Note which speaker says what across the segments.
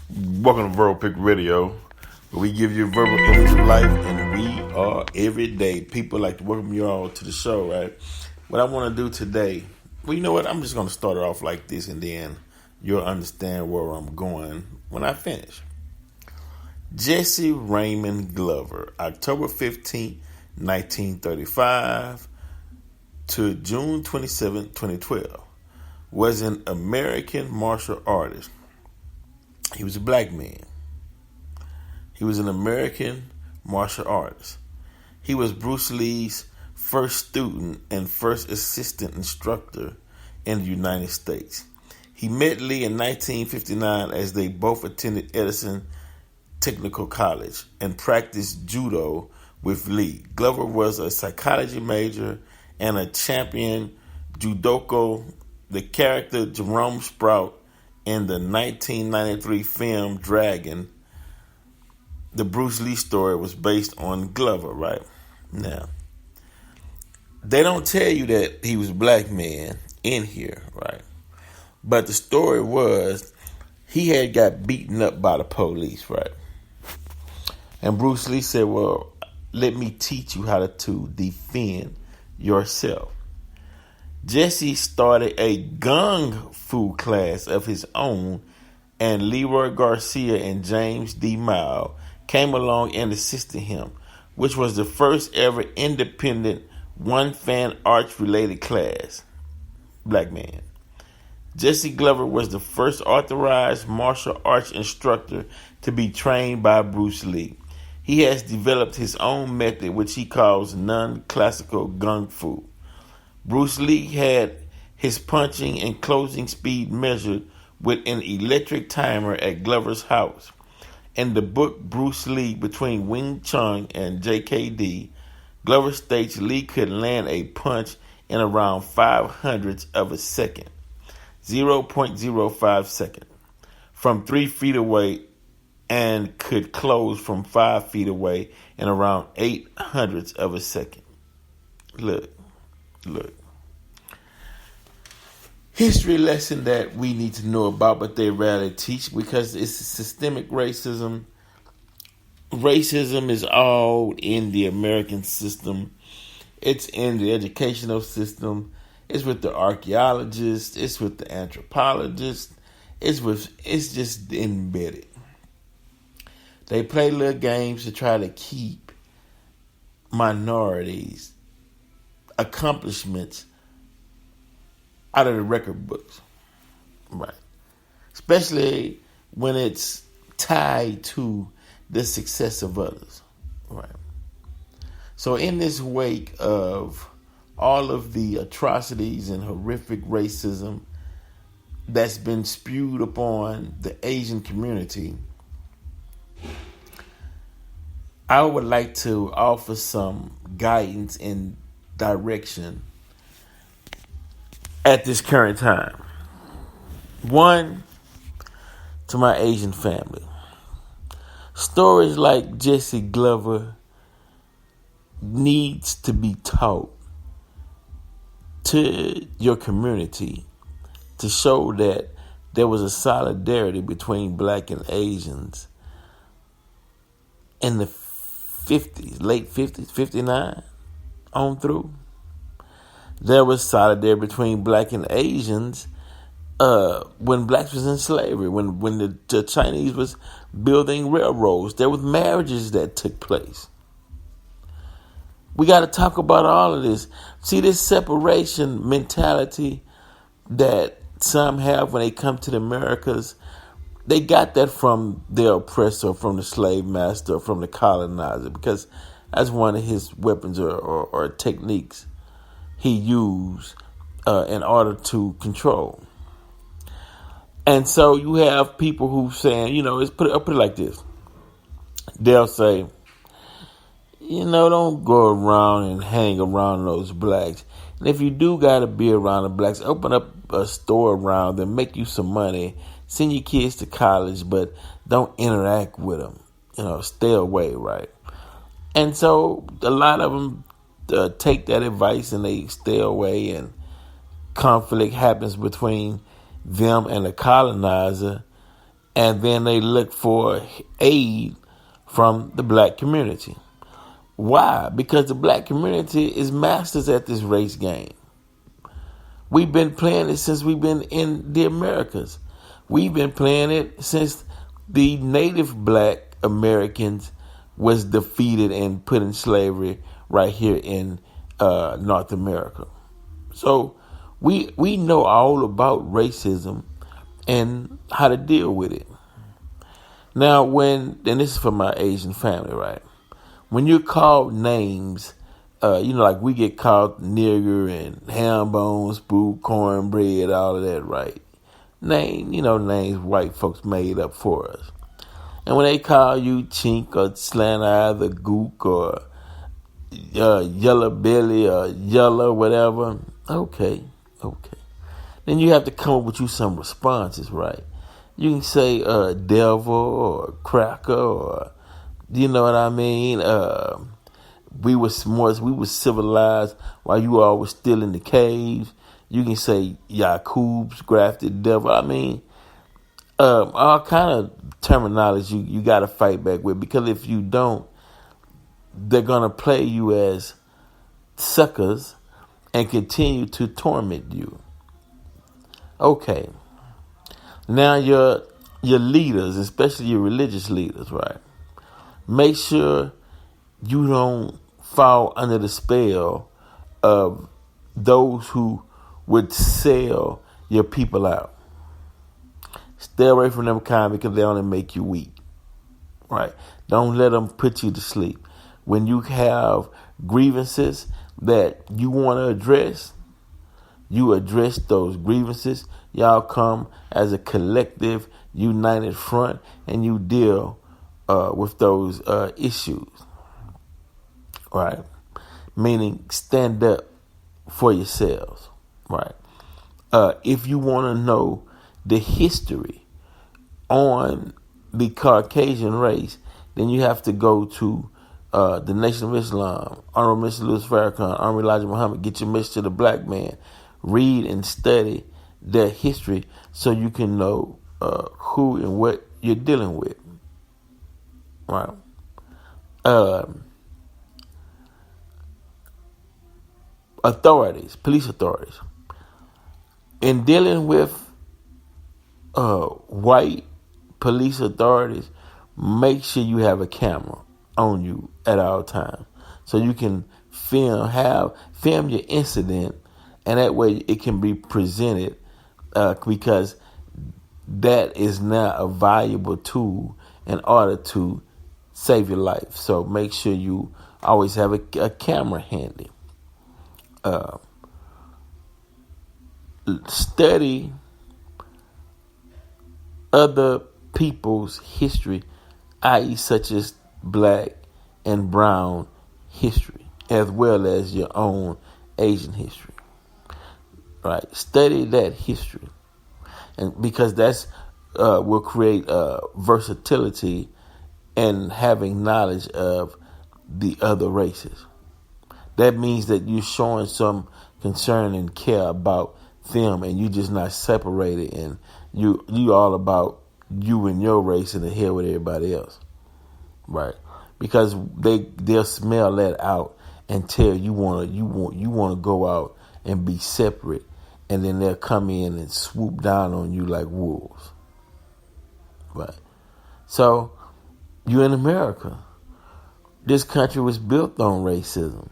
Speaker 1: Welcome to Verbal Pick Radio, where we give you a verbal image of life, and we are everyday. People like to welcome you all to the show, right? What I want to do today, well, you know what? I'm just going to start it off like this, and then you'll understand where I'm going when I finish. Jesse Raymond Glover, October 15, 1935 to June 27, 2012, was an American martial artist. He was a black man. He was an American martial artist. He was Bruce Lee's first student and first assistant instructor in the United States. He met Lee in 1959 as they both attended Edison Technical College and practiced judo with Lee. Glover was a psychology major and a champion judoka. The character Jerome Sprout in the 1993 film Dragon, the Bruce Lee story was based on Glover, right? Now, they don't tell you that he was a black man in here, right? But the story was he had got beaten up by the police, right? And Bruce Lee said, well, let me teach you how to defend yourself. Jesse started a gung fu class of his own, and Leroy Garcia and James D. Mao came along and assisted him, which was the first ever independent one-fan arts-related class. Black man. Jesse Glover was the first authorized martial arts instructor to be trained by Bruce Lee. He has developed his own method, which he calls non-classical gung fu. Bruce Lee had his punching and closing speed measured with an electric timer at Glover's house. In the book Bruce Lee Between Wing Chun and JKD, Glover states Lee could land a punch in around 0.05 of a second, 0.05 seconds, from 3 feet away, and could close from 5 feet away in around 0.08 of a second. Look. History lesson that we need to know about, but they rarely teach because it's systemic racism. Racism is all in the American system. It's in the educational system. It's with the archaeologists. It's with the anthropologists. It's just embedded. They play little games to try to keep minorities' accomplishments out of the record books, right? Especially when it's tied to the success of others, right? So in this wake of all of the atrocities and horrific racism that's been spewed upon the Asian community, I would like to offer some guidance and direction at this current time. One, to my Asian family. Stories like Jesse Glover needs to be taught to your community to show that there was a solidarity between black and Asians in the 50s, late 50s, 59 on through. There was solidarity between black and Asians when blacks was in slavery, when the Chinese was building railroads. There was marriages that took place. We got to talk about all of this. See, this separation mentality that some have when they come to the Americas, they got that from their oppressor, from the slave master, from the colonizer, because that's one of his weapons or techniques he used in order to control. And so you have people who saying, I'll put it like this. They'll say, don't go around and hang around those blacks. And if you do got to be around the blacks, open up a store around them, make you some money, send your kids to college, but don't interact with them. Stay away, right? And so a lot of them take that advice and they stay away, and conflict happens between them and the colonizer, and then they look for aid from the black community. Why? Because the black community is masters at this race game. We've been playing it since we've been in the Americas. We've been playing it since the native black Americans was defeated and put in slavery right here in North America. So we know all about racism and how to deal with it. Now, and this is for my Asian family, right? When you're called names, like we get called nigger and ham bones, spook, cornbread, all of that, right? Names white folks made up for us. And when they call you chink or slant eyed or gook or yellow belly or yellow whatever, okay. Then you have to come up with you some responses, right? You can say devil or cracker or, you know what I mean? We were civilized while you all were still in the caves. You can say Yakub's grafted devil. I mean, all kind of terminology you got to fight back with, because if you don't, they're going to play you as suckers and continue to torment you. Okay. Now your leaders, especially your religious leaders, right? Make sure you don't fall under the spell of those who would sell your people out. Stay away from them kind, because they only make you weak, right? Don't let them put you to sleep. When you have grievances that you want to address, you address those grievances. Y'all come as a collective, united front, and you deal with those issues, right? Meaning stand up for yourselves, right? If you want to know the history on the Caucasian race, then you have to go to the Nation of Islam, Honorable Mr. Louis Farrakhan, Honorable Elijah Muhammad. Get your message to the black man. Read and study their history so you can know who and what you're dealing with. Right. Police authorities. In dealing with white police authorities, make sure you have a camera on you at all times so you can film your incident, and that way it can be presented because that is now a valuable tool in order to save your life. So make sure you always have a camera handy. Study other people's history, i.e. such as black and brown history, as well as your own Asian history. Right? Study that history, and because that's will create versatility and having knowledge of the other races. That means that you're showing some concern and care about them, and you just not separated, and you all about you and your race and the hell with everybody else, right? Because they'll smell that out and tell you want to go out and be separate, and then they'll come in and swoop down on you like wolves, right? So you're in America. This country was built on racism,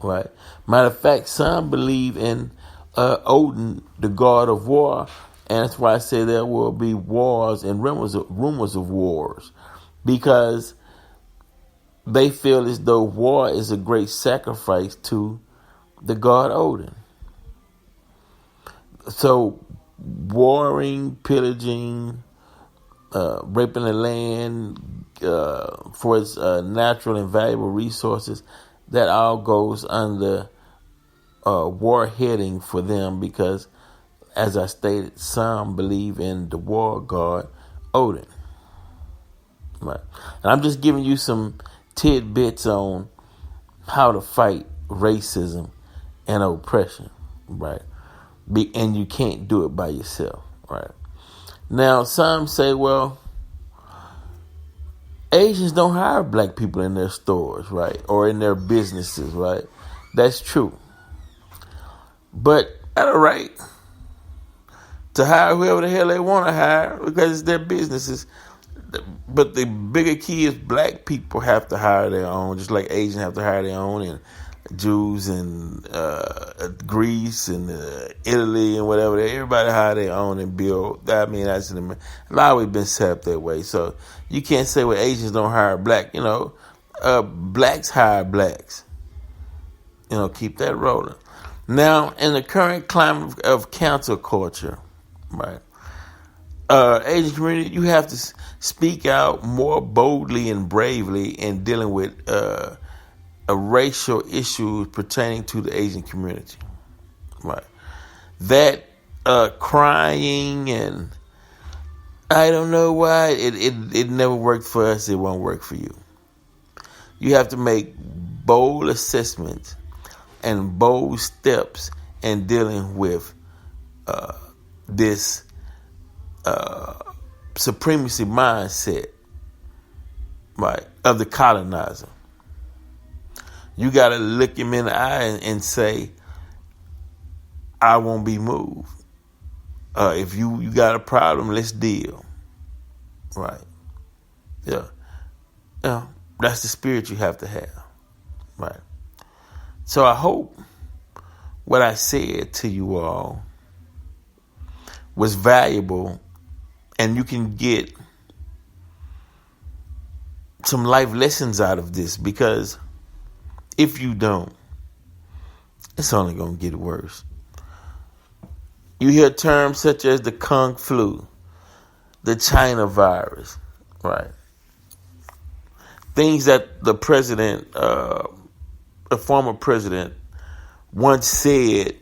Speaker 1: right? Matter of fact, some believe in Odin, the god of war, and that's why I say there will be wars and rumors of wars, because they feel as though war is a great sacrifice to the god Odin. So warring, pillaging, raping the land for its natural and valuable resources, that all goes under war heading for them, because, as I stated, some believe in the war god Odin. Right. And I'm just giving you some tidbits on how to fight racism and oppression, right? And you can't do it by yourself, right? Now, some say, well, Asians don't hire black people in their stores, right? Or in their businesses, right? That's true. But at a rate, to hire whoever the hell they want to hire because it's their businesses. But the bigger key is black people have to hire their own, just like Asians have to hire their own, and Jews and Greece and Italy and whatever. Everybody hire their own and build. I mean, that's it's always been set up that way. So you can't say, well, Asians don't hire black. Blacks hire blacks. Keep that rolling. Now, in the current climate of cancel culture, right? Asian community, you have to speak out more boldly and bravely in dealing with racial issues pertaining to the Asian community, right? That crying and I don't know why it never worked for us. It won't work for you. You have to make bold assessments and bold steps in dealing with this supremacy mindset, right, of the colonizer. You got to look him in the eye and say, I won't be moved. If you got a problem, let's deal. Right. Yeah. That's the spirit you have to have. Right. So I hope what I said to you all was valuable and you can get some life lessons out of this, because if you don't, it's only going to get worse. You hear terms such as the Kung flu, the China virus, right? Things that the president, the former president, once said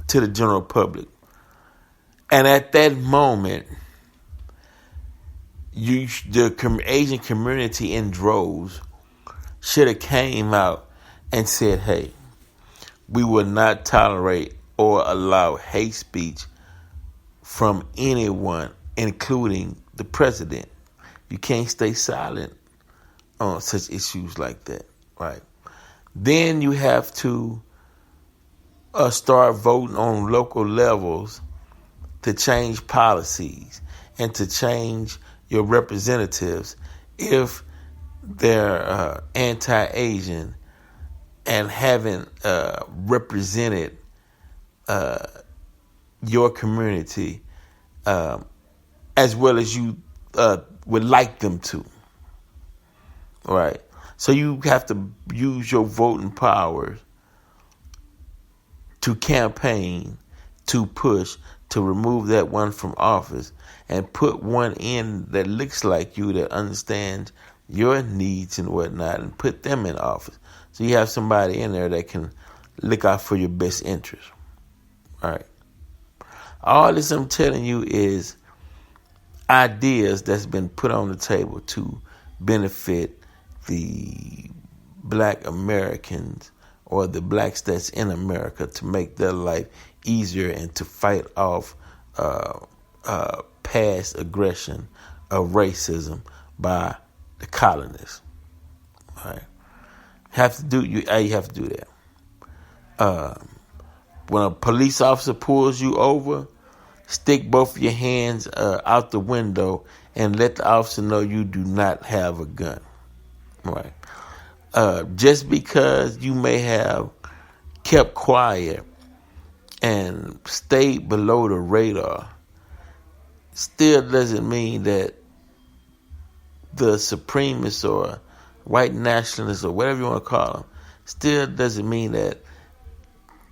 Speaker 1: to the general public. And at that moment, the Asian community in droves should have came out and said, hey, we will not tolerate or allow hate speech from anyone, including the president. You can't stay silent on such issues like that, right? Then you have to start voting on local levels to change policies and to change your representatives if they're anti-Asian and haven't represented your community as well as you would like them to. Right? So you have to use your voting powers to campaign, to push, to remove that one from office and put one in that looks like you, that understands your needs and whatnot, and put them in office. So you have somebody in there that can look out for your best interest. All right. All this I'm telling you is ideas that's been put on the table to benefit the black Americans or the blacks that's in America, to make their life easier and to fight off past aggression of racism by the colonists. All right. You have to do that. When a police officer pulls you over, stick both of your hands out the window and let the officer know you do not have a gun. Right. Just because you may have kept quiet and stayed below the radar still doesn't mean that the supremacists or white nationalists or whatever you want to call them still doesn't mean that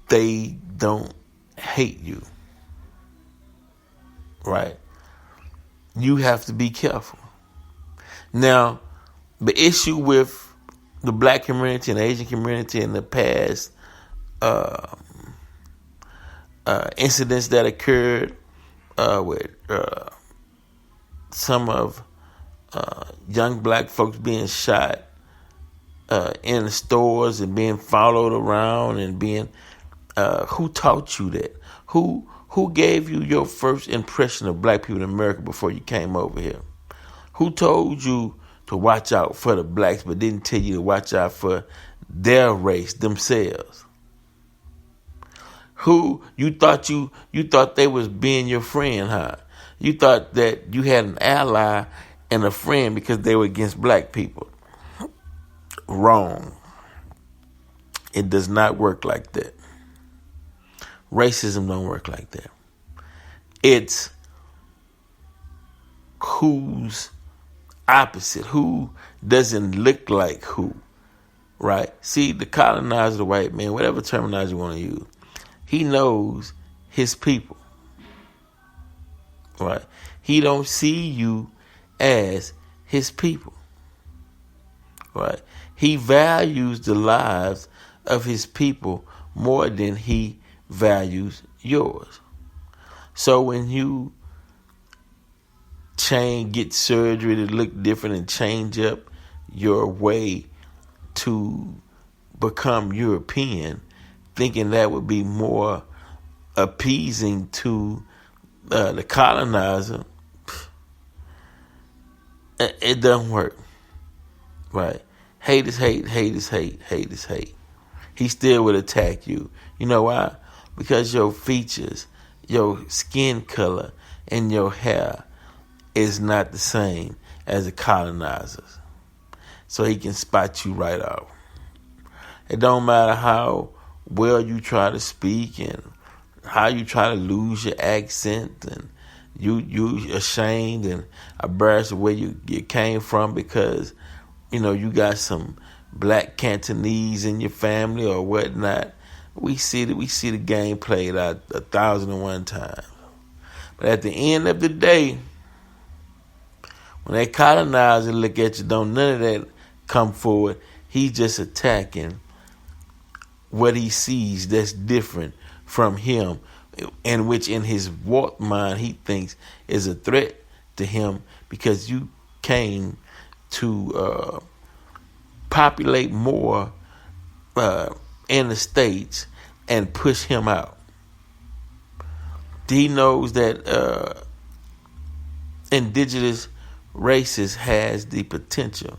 Speaker 1: they don't hate you. Right? You have to be careful. Now, the issue with the black community and the Asian community in the past incidents that occurred with some of young black folks being shot in the stores and being followed around and being who taught you that? Who Who gave you your first impression of black people in America before you came over here? Who told you to watch out for the blacks but didn't tell you to watch out for their race, themselves? Who you thought they was being your friend, huh? You thought that you had an ally and a friend because they were against black people. Wrong. It does not work like that. Racism don't work like that. It's who's opposite, who doesn't look like who, right? See, the colonizer, the white man, whatever terminology you want to use, he knows his people, right? He don't see you as his people, right? He values the lives of his people more than he values yours. So when you get surgery to look different and change up your way to become European, thinking that would be more appeasing to the colonizer, it doesn't work, right? Hate is hate, hate is hate, hate is hate. He still would attack you. You know why? Because your features, your skin color, and your hair is not the same as the colonizers. So he can spot you right off. It don't matter how well you try to speak and how you try to lose your accent and you ashamed and embarrassed of where you came from because, you know, you got some black Cantonese in your family or whatnot. We see the game played out 1,001 times. But at the end of the day, when that colonizer look at you, don't none of that come forward. He's just attacking what he sees that's different from him, and which in his warped mind he thinks is a threat to him because you came to populate more in the States and push him out. He knows that indigenous races has the potential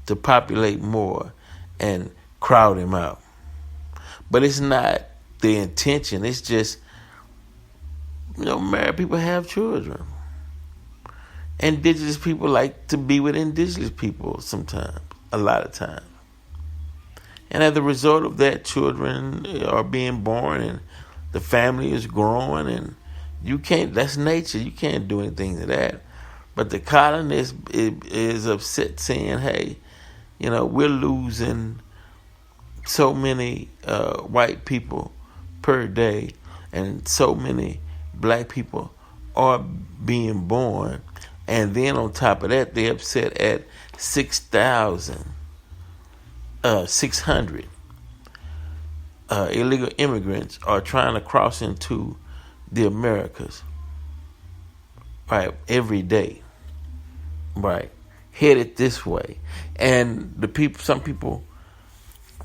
Speaker 1: to populate more and crowd him out. But it's not the intention. It's just, you know, married people have children. Indigenous people like to be with indigenous people sometimes, a lot of times. And as a result of that, children are being born and the family is growing, and you can't, that's nature. You can't do anything to that. But the colonist is upset saying, hey, you know, we're losing so many white people per day and so many black people are being born. And then on top of that, they're upset at 600 illegal immigrants are trying to cross into the Americas, right, every day, right, headed this way. And some people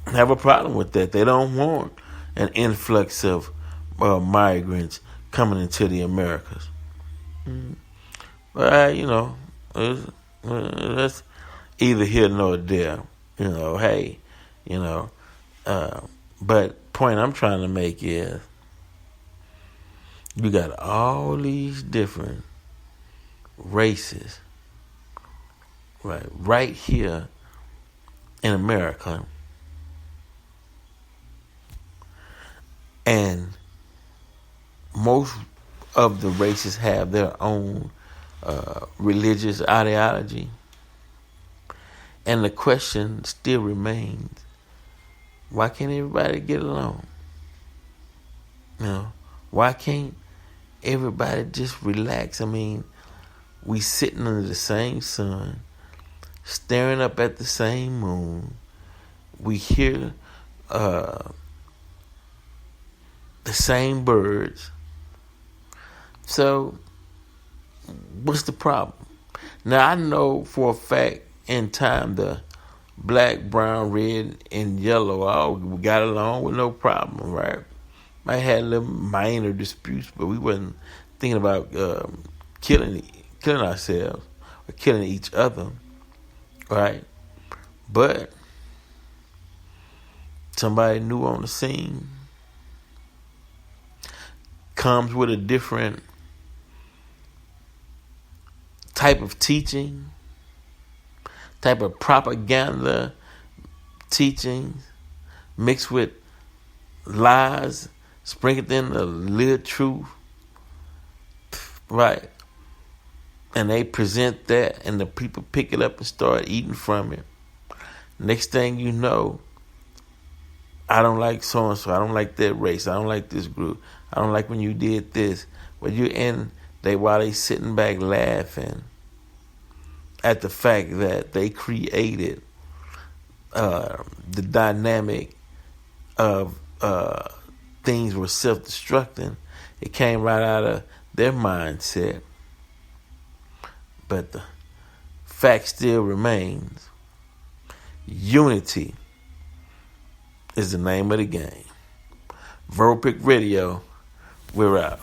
Speaker 1: have a problem with that. They don't want an influx of migrants coming into the Americas. Well, you know, that's either here nor there. You know, hey, you know, but point I'm trying to make is you got all these different races, right here in America, and most of the races have their own religious ideology. And the question still remains, why can't everybody get along? You know, why can't everybody just relax? I mean, we sitting under the same sun, staring up at the same moon. We hear the same birds. So, what's the problem? Now, I know for a fact in time the black, brown, red, and yellow all got along with no problem, right? Might have little minor disputes, but we wasn't thinking about killing ourselves or killing each other, right? But somebody new on the scene comes with a different type of teaching, type of propaganda teaching, mixed with lies, sprinkled in a little truth, right? And they present that, and the people pick it up and start eating from it. Next thing you know, I don't like so-and-so. I don't like that race. I don't like this group. I don't like when you did this. Well, while they sitting back laughing at the fact that they created the dynamic of things were self-destructing. It came right out of their mindset. But the fact still remains. Unity is the name of the game. Verbal Pick Radio, we're out.